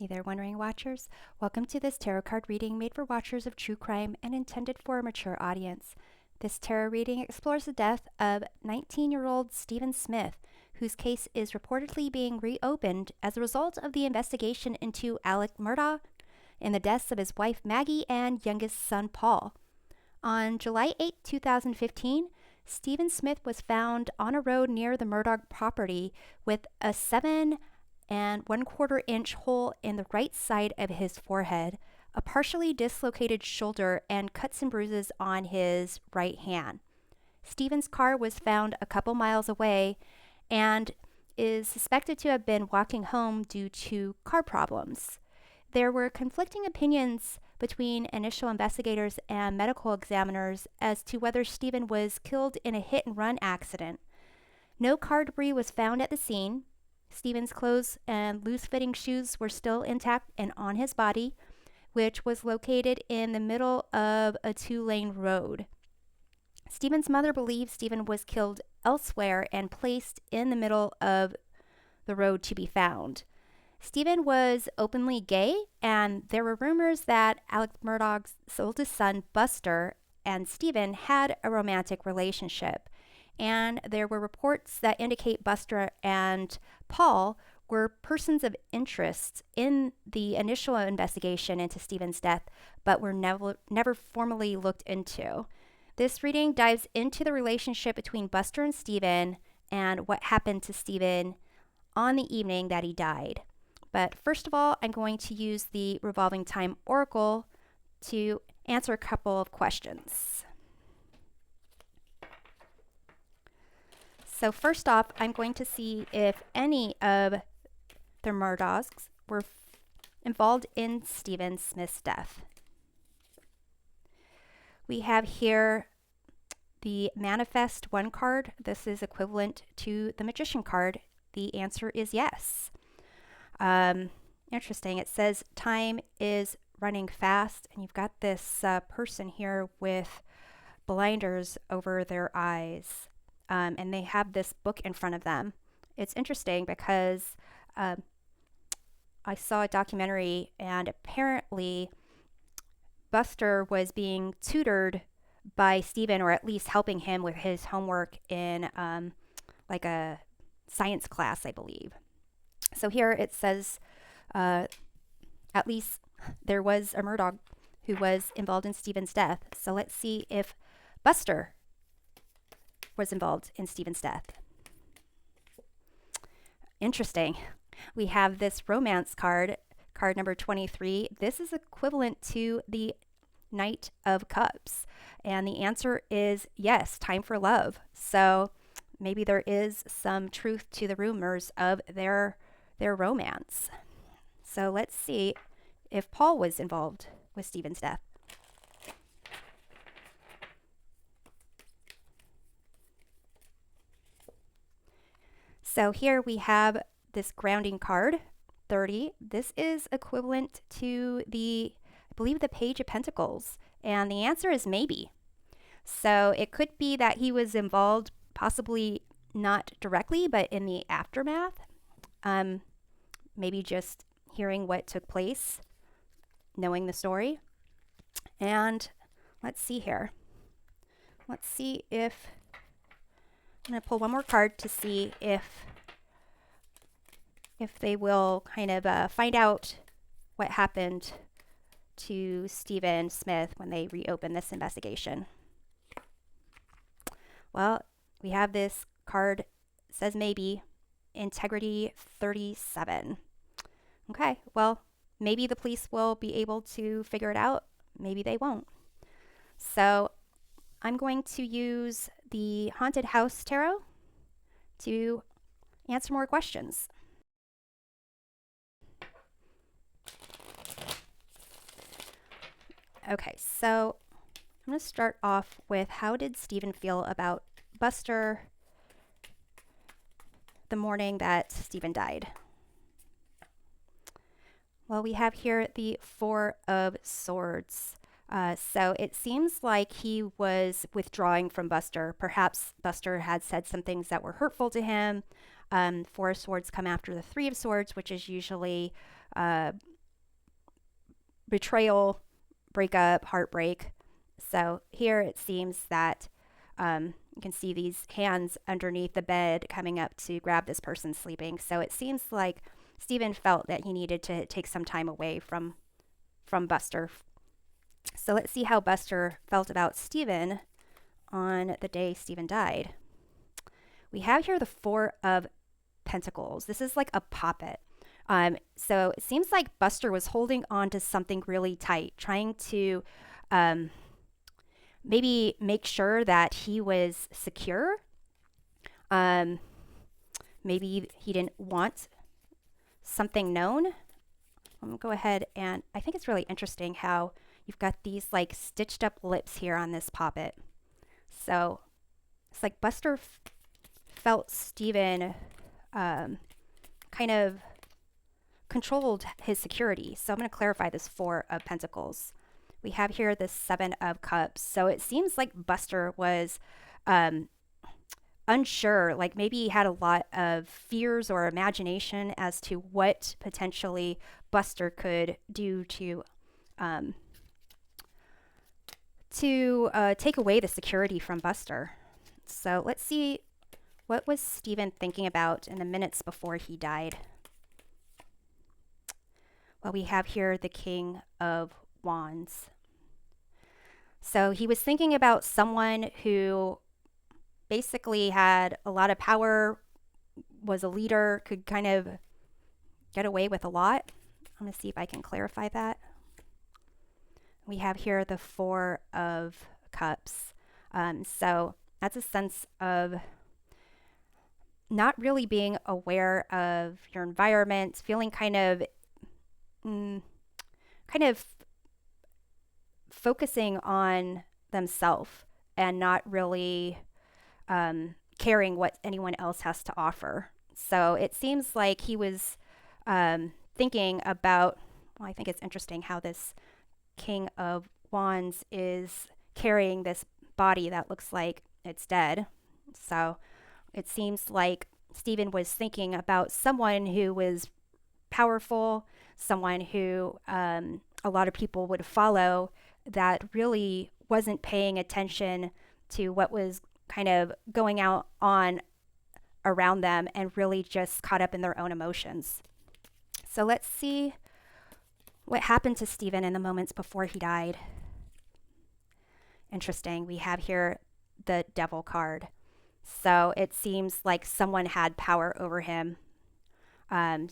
Hey there, Wondering Watchers. Welcome to this tarot card reading made for watchers of true crime and intended for a mature audience. This tarot reading explores the death of 19-year-old Stephen Smith, whose case is reportedly being reopened as a result of the investigation into Alex Murdaugh and the deaths of his wife Maggie and youngest son Paul. On July 8, 2015, Stephen Smith was found on a road near the Murdaugh property with a 7¼ inch hole in the right side of his forehead, a partially dislocated shoulder, and cuts and bruises on his right hand. Stephen's car was found a couple miles away and is suspected to have been walking home due to car problems. There were conflicting opinions between initial investigators and medical examiners as to whether Stephen was killed in a hit-and-run accident. No car debris was found at the scene. Stephen's clothes and loose-fitting shoes were still intact and on his body, which was located in the middle of a 2-lane road. Stephen's mother believes Stephen was killed elsewhere and placed in the middle of the road to be found. Stephen was openly gay, and there were rumors that Alex Murdaugh's oldest son, Buster, and Stephen had a romantic relationship. And there were reports that indicate Buster and Paul were persons of interest in the initial investigation into Stephen's death, but were never formally looked into. This reading dives into the relationship between Buster and Stephen and what happened to Stephen on the evening that he died. But first of all, I'm going to use the Revolving Time Oracle to answer a couple of questions. So first off, I'm going to see if any of the Murdaughs were involved in Stephen Smith's death. We have here the Manifest 1 card. This is equivalent to the Magician card. The answer is yes. Interesting. It says time is running fast, and you've got this person here with blinders over their eyes. And they have this book in front of them. It's interesting because I saw a documentary, and apparently Buster was being tutored by Stephen, or at least helping him with his homework in like a science class, I believe. So here it says at least there was a Murdaugh who was involved in Stephen's death. So let's see if Buster was involved in Stephen's death. Interesting. We have this romance card, card number 23. This is equivalent to the Knight of Cups. And the answer is yes, time for love. So maybe there is some truth to the rumors of their romance. So let's see if Paul was involved with Stephen's death. So here we have this grounding card, 30. This is equivalent to I believe the Page of Pentacles. And the answer is maybe. So it could be that he was involved, possibly not directly, but in the aftermath. Maybe just hearing what took place, knowing the story. And let's see here. Let's see if I'm going to pull one more card to see if they will kind of find out what happened to Stephen Smith when they reopen this investigation. Well, we have this card, says maybe, Integrity 37. Okay, well, maybe the police will be able to figure it out. Maybe they won't. So I'm going to use the Haunted House Tarot to answer more questions. Okay, so I'm going to start off with, how did Stephen feel about Buster the morning that Stephen died? Well, we have here the Four of Swords. So it seems like he was withdrawing from Buster. Perhaps Buster had said some things that were hurtful to him. Four of Swords come after the Three of Swords, which is usually betrayal, breakup, heartbreak. So here it seems that you can see these hands underneath the bed coming up to grab this person sleeping. So it seems like Stephen felt that he needed to take some time away from Buster. So let's see how Buster felt about Stephen on the day Stephen died. We have here the Four of Pentacles. This is like a puppet. So it seems like Buster was holding on to something really tight, trying to maybe make sure that he was secure. Maybe he didn't want something known. I'm going to go ahead, and I think it's really interesting how you've got these like stitched up lips here on this puppet. So it's like Buster felt Stephen kind of controlled his security. So I'm going to clarify this Four of Pentacles. We have here the Seven of Cups. So it seems like Buster was unsure, like maybe he had a lot of fears or imagination as to what potentially Buster could do to take away the security from Buster. So let's see, what was Stephen thinking about in the minutes before he died? Well, we have here the King of Wands. So he was thinking about someone who basically had a lot of power, was a leader, could kind of get away with a lot. I'm going to see if I can clarify that. We have here the Four of Cups. So that's a sense of not really being aware of your environment, feeling kind of focusing on themselves and not really caring what anyone else has to offer. So it seems like he was thinking about, well, I think it's interesting how this King of Wands is carrying this body that looks like it's dead. So it seems like Stephen was thinking about someone who was powerful, someone who a lot of people would follow, that really wasn't paying attention to what was kind of going out on around them and really just caught up in their own emotions. So let's see what happened to Stephen in the moments before he died. Interesting. We have here the Devil card. So it seems like someone had power over him. You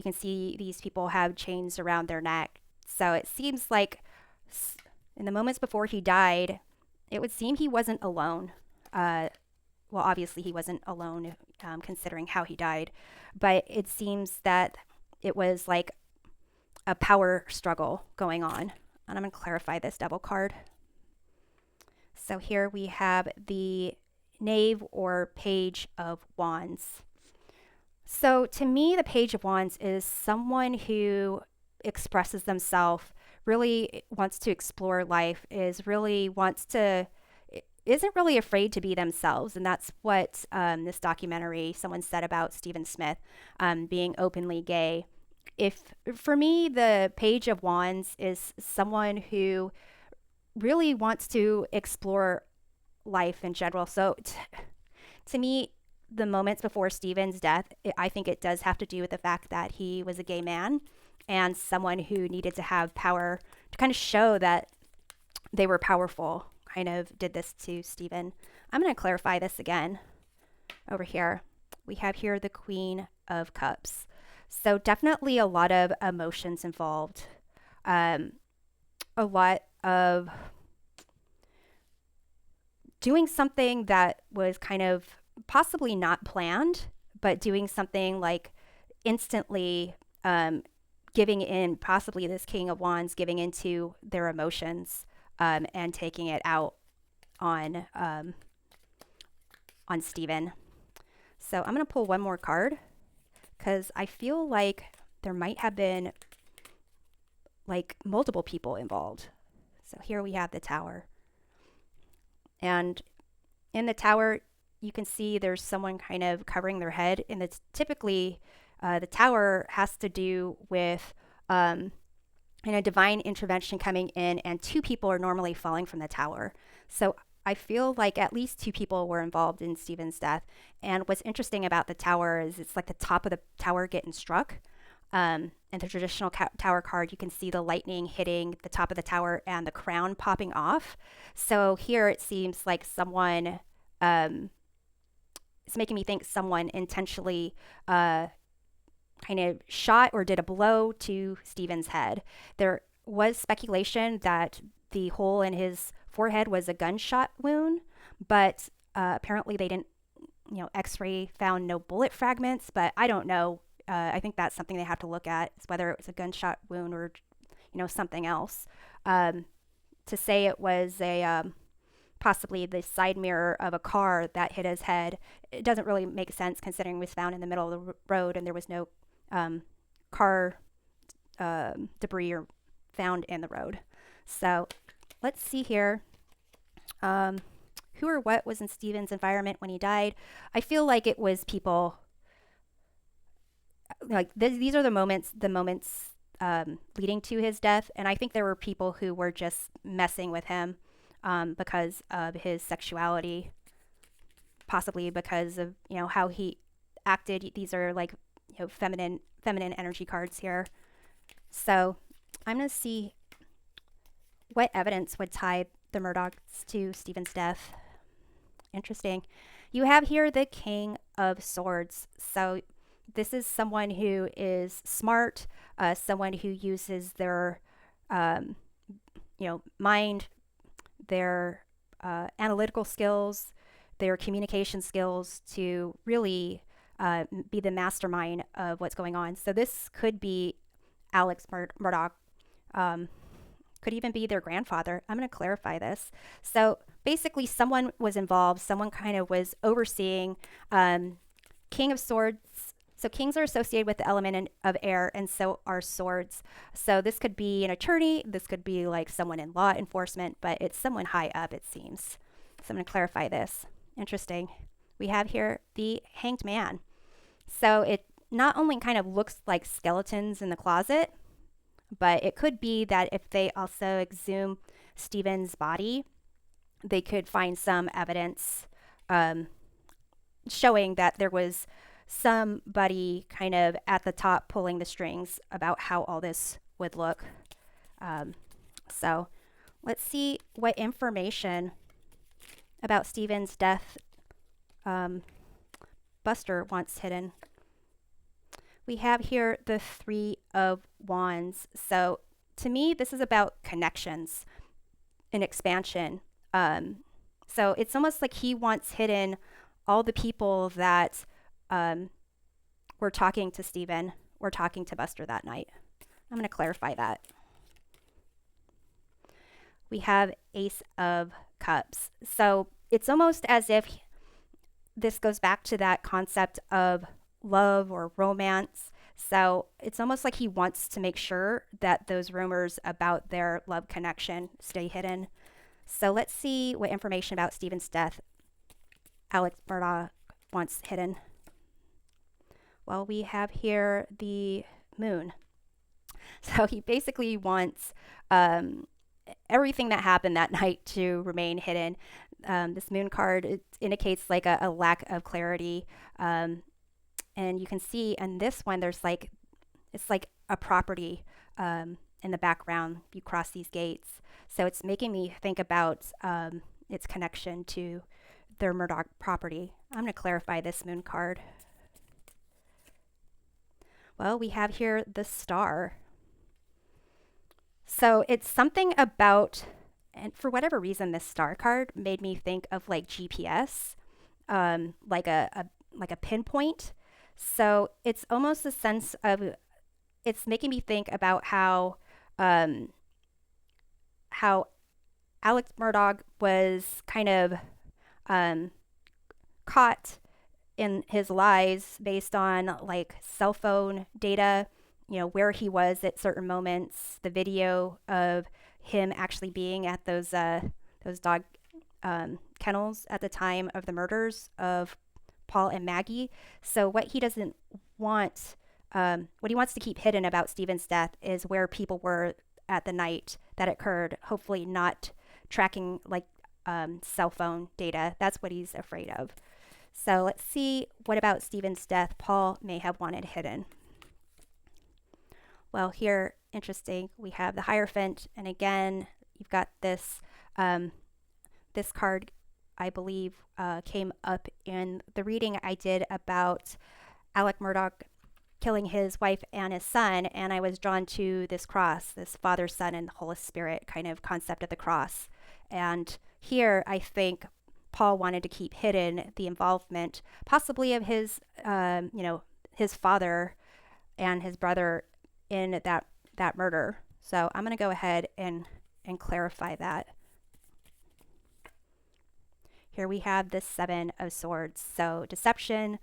can see these people have chains around their neck. So it seems like in the moments before he died, it would seem he wasn't alone. Well, obviously he wasn't alone considering how he died, but it seems that it was like a power struggle going on. And I'm going to clarify this Devil card. So here we have the Knave or Page of Wands. So to me, the Page of Wands is someone who expresses themselves, really wants to explore life, isn't really afraid to be themselves. And that's what this documentary, someone said about Stephen Smith being openly gay. For me, the Page of Wands is someone who really wants to explore life in general. So to me, the moments before Stephen's death, I think it does have to do with the fact that he was a gay man and someone who needed to have power to kind of show that they were powerful, kind of did this to Stephen. I'm going to clarify this again over here. We have here the Queen of Cups. So definitely a lot of emotions involved. A lot of doing something that was kind of possibly not planned, but doing something like instantly giving in, possibly this King of Wands giving into their emotions and taking it out on Stephen. So I'm going to pull one more card because I feel like there might have been like multiple people involved. So here we have the Tower. And in the Tower, you can see there's someone kind of covering their head. And it's typically the Tower has to do with and a divine intervention coming in, and 2 people are normally falling from the tower. So I feel like at least 2 people were involved in Stephen's death. And what's interesting about the tower is it's like the top of the tower getting struck. In the traditional tower card, you can see the lightning hitting the top of the tower and the crown popping off. So here it seems like someone, it's making me think someone intentionally kind of shot or did a blow to Stephen's head. There was speculation that the hole in his forehead was a gunshot wound, but apparently they didn't, x-ray found no bullet fragments, but I don't know. I think that's something they have to look at, is whether it was a gunshot wound or, something else. To say it was a possibly the side mirror of a car that hit his head, it doesn't really make sense considering it was found in the middle of the road and there was no car debris or found in the road. So let's see here. Who or what was in Stephen's environment when he died? I feel like it was people. Like these are the moments leading to his death, and I think there were people who were just messing with him because of his sexuality, possibly because of how he acted. These are like feminine energy cards here. So I'm gonna see what evidence would tie the Murdaughs to Stephen's death. Interesting. You have here the King of Swords. So this is someone who is smart, someone who uses their mind, their analytical skills, their communication skills to really be the mastermind of what's going on. So this could be Alex Murdaugh, could even be their grandfather. I'm going to clarify this. So basically someone was involved, someone kind of was overseeing. King of Swords. So kings are associated with the element of air, and so are swords. So this could be an attorney, this could be like someone in law enforcement, but it's someone high up, it seems. So I'm going to clarify this. Interesting. We have here the Hanged Man. So it not only kind of looks like skeletons in the closet, but it could be that if they also exhume Stephen's body, they could find some evidence showing that there was somebody kind of at the top pulling the strings about how all this would look. So let's see what information about Stephen's death Buster wants hidden. We have here the 3 of Wands. So to me, this is about connections and expansion. So it's almost like he wants hidden all the people that were talking to Stephen or talking to Buster that night. I'm going to clarify that. We have Ace of Cups. So it's almost as if this goes back to that concept of love or romance. So it's almost like he wants to make sure that those rumors about their love connection stay hidden. So let's see what information about Stephen's death Alex Murdaugh wants hidden. Well, we have here the moon. So he basically wants everything that happened that night to remain hidden. This moon card, it indicates like a lack of clarity. And you can see in this one, there's like, it's like a property in the background. You cross these gates. So it's making me think about its connection to their Murdaugh property. I'm going to clarify this moon card. Well, we have here the star. So it's something about, and for whatever reason, this star card made me think of like GPS, like a pinpoint. So it's almost a sense of, it's making me think about how Alex Murdaugh was kind of caught in his lies based on like cell phone data, where he was at certain moments, the video of him actually being at those dog kennels at the time of the murders of Paul and Maggie. So what he doesn't want, what he wants to keep hidden about Stephen's death is where people were at the night that occurred, hopefully not tracking like cell phone data. That's what he's afraid of. So let's see what about Stephen's death Paul may have wanted hidden. Well, here, interesting, we have the Hierophant, and again, you've got this this card, I believe, came up in the reading I did about Alex Murdaugh killing his wife and his son, and I was drawn to this cross, this Father, Son, and Holy Spirit kind of concept of the cross. And here, I think Paul wanted to keep hidden the involvement, possibly of his, his father and his brother in that murder. So I'm going to go ahead and clarify that. Here we have this Seven of Swords. So deception,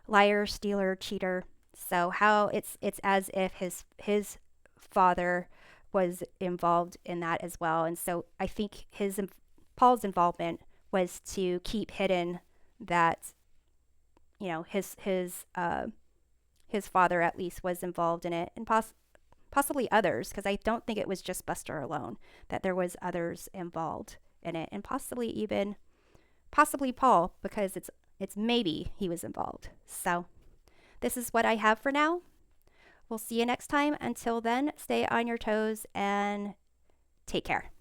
liar, stealer, cheater. So how it's as if his father was involved in that as well. And so I think Paul's involvement was to keep hidden that, his father at least was involved in it, and possibly others, because I don't think it was just Buster alone, that there was others involved in it, and possibly Paul, because it's maybe he was involved. So this is what I have for now. We'll see you next time. Until then, stay on your toes and take care.